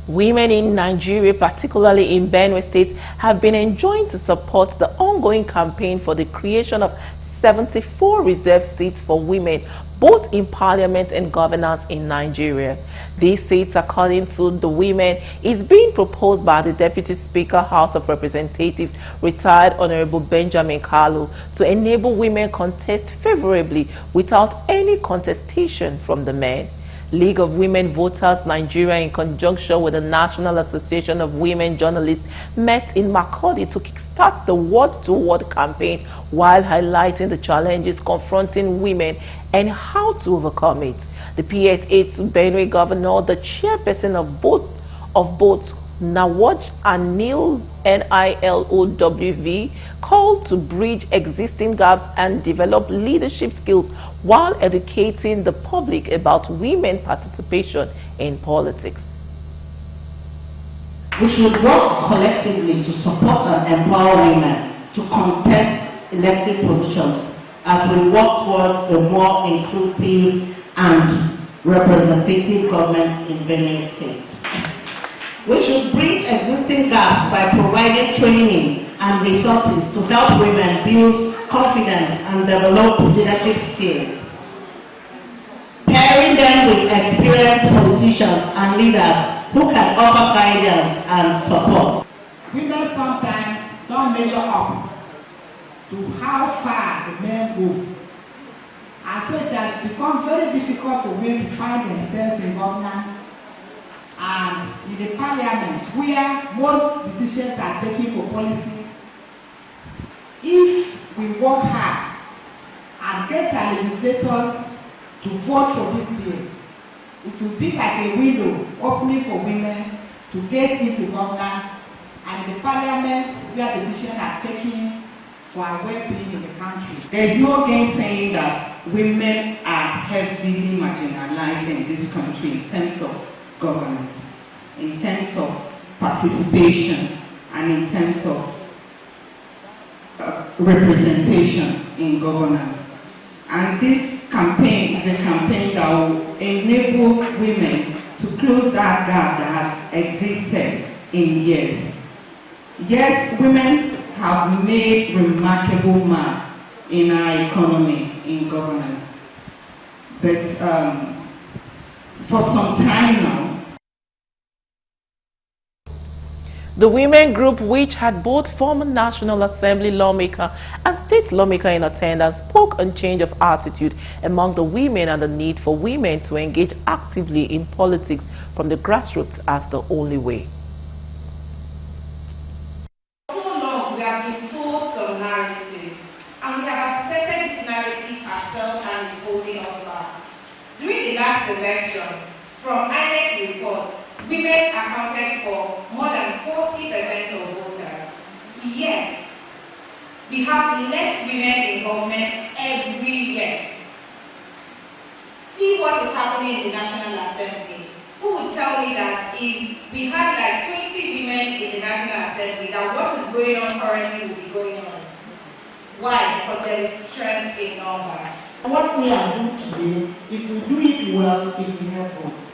Women in Nigeria, particularly in Benue State, have been enjoined to support the ongoing campaign for the creation of 74 reserved seats for women, both in parliament and governance in Nigeria. These seats, according to the women, is being proposed by the Deputy Speaker, House of Representatives, retired Honorable Benjamin Kalu, to enable women contest favorably without any contestation from the men. League of Women Voters Nigeria, in conjunction with the National Association of Women Journalists, met in Makurdi to kickstart the word-to-word campaign while highlighting the challenges confronting women and how to overcome it. The PSA to Benue Governor, the chairperson of both Nawaj and NILOWV, called to bridge existing gaps and develop leadership skills while educating the public about women participation in politics. We should work collectively to support and empower women to contest elected positions as we work towards a more inclusive and representative government in Benue State. We should bridge existing gaps by providing training and resources to help women build confidence and develop leadership skills. Pairing them with experienced politicians and leaders who can offer guidance and support. Women sometimes don't measure up to how far the men go. And so it has become very difficult for women to find themselves in governance and in the parliament where most decisions are taken for policies. If we work hard and get our legislators to vote for this bill, it will be like a window opening for women to get into governance and the parliament where decisions are taken for our well-being in the country. There's no gainsaying that women are heavily marginalized in this country in terms of governance, in terms of participation, and in terms of representation in governance. And this campaign is a campaign that will enable women to close that gap that has existed in years. Yes, women have made remarkable mark in our economy, in governance. But for some time now, the women group, which had both former National Assembly lawmaker and state lawmaker in attendance, spoke on change of attitude among the women and the need for women to engage actively in politics from the grassroots as the only way. For so long, we have been sold some narratives, and we have accepted this narrative ourselves and it's holding us back. During the last election, from INEC report, women accounted for more than 40% of voters. Yet, we have less women in government every year. See what is happening in the National Assembly. Who would tell me that if we had like 20 women in the National Assembly, that what is going on currently will be going on? Why? Because there is strength in number. What we are doing today, if we do it well, it will help us.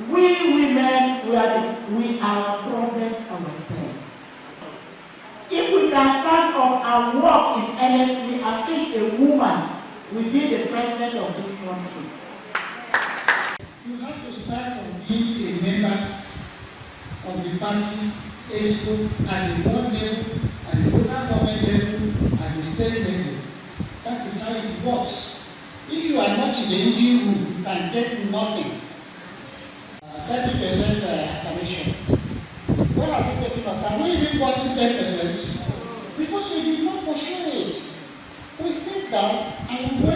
We women, we are progress ourselves. If we can stand up and work in earnestly, I think a woman will be the president of this country. You have to start from being a member of the party, ESCO, at the board level, at the local government level, at the state level. That is how it works. If you are not in the engine room, you can get nothing. 30% affirmation. What has it taken us? Have we even gotten 10%? Because we did not pursue it. We sit down and we